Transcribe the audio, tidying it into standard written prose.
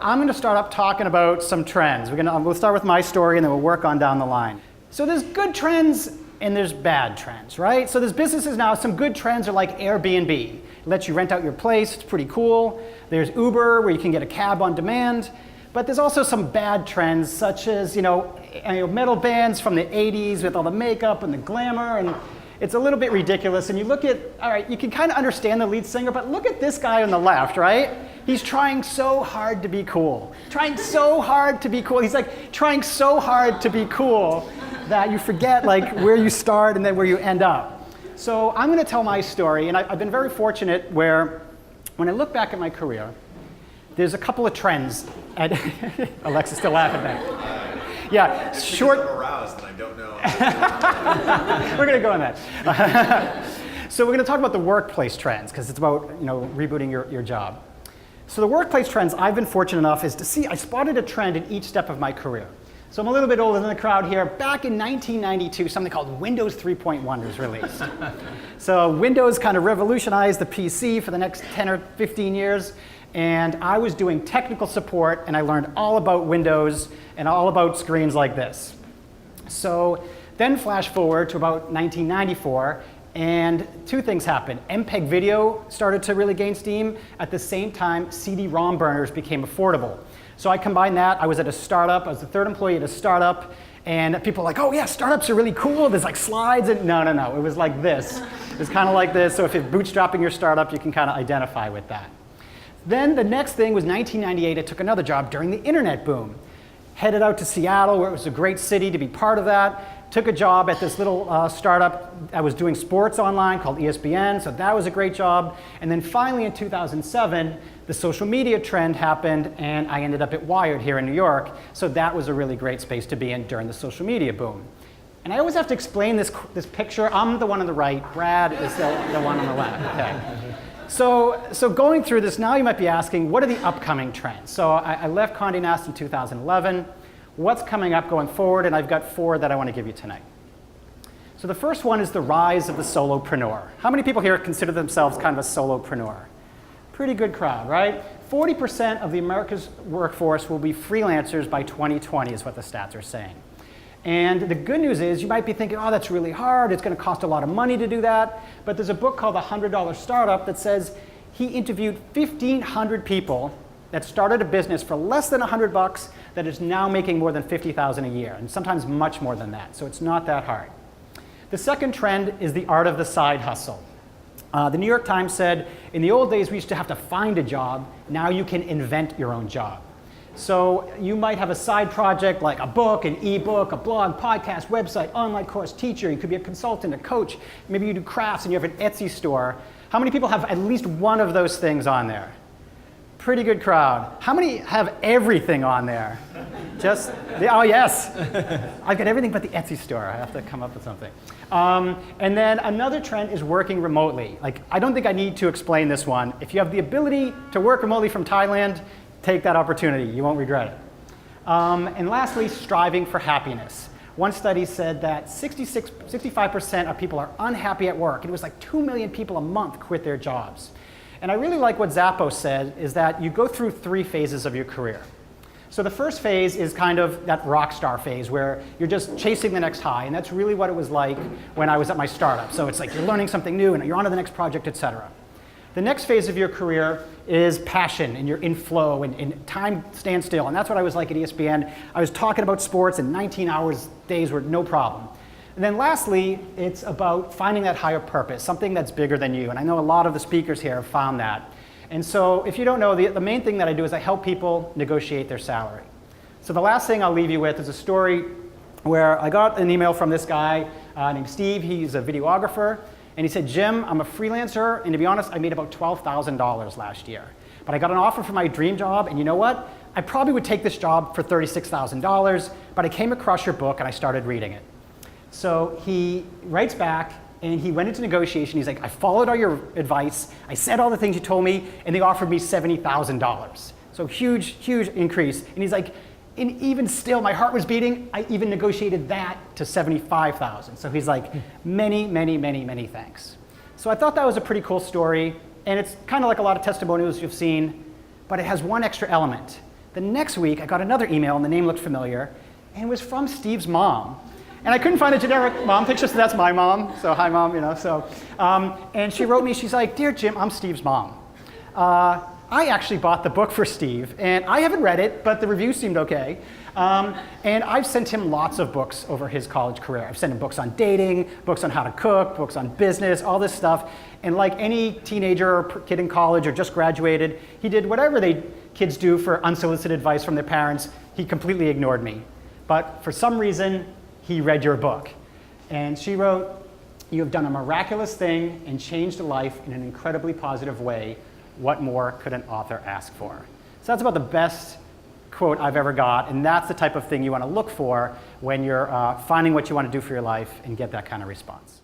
I'm going to start up talking about some trends. We'll start with my story and then we'll work on down the line. So there's good trends and there's bad trends, right? So there's businesses now, some good trends are like Airbnb. It lets you rent out your place, it's pretty cool. There's Uber, where you can get a cab on demand. But there's also some bad trends, such as metal bands from the 80s with all the makeup and the glamour, and it's a little bit ridiculous. And you look at, all right, you can kind of understand the lead singer, but look at this guy on the left, right? He's trying so hard to be cool. Trying so hard to be cool. He's like trying so hard to be cool that you forget like where you start and then where you end up. So I'm going to tell my story, and I've been very fortunate where when I look back at my career, there's a couple of trends. Alexa's still laughing back. Yeah, short. I'm aroused and I don't know. We're going to go on that. So we're going to talk about the workplace trends because it's about rebooting your job. So the workplace trends I've been fortunate enough is to see. I spotted a trend in each step of my career. So I'm a little bit older than the crowd here. Back in 1992, something called Windows 3.1 was released. So Windows kind of revolutionized the PC for the next 10 or 15 years. And I was doing technical support, and I learned all about Windows and all about screens like this. So then flash forward to about 1994, and two things happened. MPEG video started to really gain steam. At the same time, CD-ROM burners became affordable. So I combined that. I was at a startup. I was the third employee at a startup. And people were like, oh yeah, startups are really cool. There's like slides. And no. It was like this. It was kind of like this. So if you're bootstrapping your startup, you can kind of identify with that. Then the next thing was 1998. I took another job during the internet boom. Headed out to Seattle, where it was a great city to be part of that. Took a job at this little startup. I was doing sports online called ESPN, so that was a great job. And then finally in 2007, the social media trend happened, and I ended up at Wired here in New York. So that was a really great space to be in during the social media boom. And I always have to explain this picture. I'm the one on the right. Brad is the one on the left. Okay. So going through this, now you might be asking, what are the upcoming trends? So I left Condé Nast in 2011. What's coming up going forward? And I've got 4 that I want to give you tonight. So the first one is the rise of the solopreneur. How many people here consider themselves kind of a solopreneur? Pretty good crowd, right? 40% of the America's workforce will be freelancers by 2020 is what the stats are saying. And the good news is you might be thinking, oh, that's really hard. It's going to cost a lot of money to do that. But there's a book called The $100 Startup that says he interviewed 1,500 people that started a business for less than $100 that is now making more than $50,000 a year, and sometimes much more than that. So it's not that hard. The second trend is the art of the side hustle. The New York Times said, in the old days, we used to have to find a job. Now you can invent your own job. So you might have a side project like a book, an ebook, a blog, podcast, website, online course, teacher. You could be a consultant, a coach. Maybe you do crafts and you have an Etsy store. How many people have at least one of those things on there? Pretty good crowd. How many have everything on there? Oh yes. I've got everything but the Etsy store. I have to come up with something. And then another trend is working remotely. Like, I don't think I need to explain this one. If you have the ability to work remotely from Thailand, take that opportunity. You won't regret it. And lastly, striving for happiness. One study said that 65% of people are unhappy at work. And it was like 2 million people a month quit their jobs. And I really like what Zappos said, is that you go through 3 phases of your career. So the first phase is kind of that rock star phase where you're just chasing the next high. And that's really what it was like when I was at my startup. So it's like you're learning something new and you're on to the next project, et cetera. The next phase of your career is passion, and you're in flow, and time stands still. And that's what I was like at ESPN. I was talking about sports, and 19 hours days were no problem. And then lastly, it's about finding that higher purpose, something that's bigger than you. And I know a lot of the speakers here have found that. And so if you don't know, the main thing that I do is I help people negotiate their salary. So the last thing I'll leave you with is a story where I got an email from this guy named Steve. He's a videographer. And he said, Jim, I'm a freelancer, and to be honest, I made about $12,000 last year. But I got an offer for my dream job, and you know what? I probably would take this job for $36,000, but I came across your book and I started reading it. So he writes back, and he went into negotiation. He's like, I followed all your advice. I said all the things you told me, and they offered me $70,000. So huge, huge increase. And he's like, and even still, my heart was beating. I even negotiated that to $75,000. So he's like, many, many, many, many thanks. So I thought that was a pretty cool story. And it's kind of like a lot of testimonials you've seen, but it has one extra element. The next week, I got another email, and the name looked familiar, and it was from Steve's mom. And I couldn't find a generic mom picture, so that's my mom. So hi, mom, and she wrote me, she's like, "Dear Jim, I'm Steve's mom. I actually bought the book for Steve, and I haven't read it, but the reviews seemed okay. And I've sent him lots of books over his college career. I've sent him books on dating, books on how to cook, books on business, all this stuff. And like any teenager or kid in college or just graduated, he did whatever kids do for unsolicited advice from their parents. He completely ignored me. But for some reason, he read your book." And she wrote, "You have done a miraculous thing and changed a life in an incredibly positive way. What more could an author ask for?" So that's about the best quote I've ever got, and that's the type of thing you want to look for when you're finding what you want to do for your life and get that kind of response.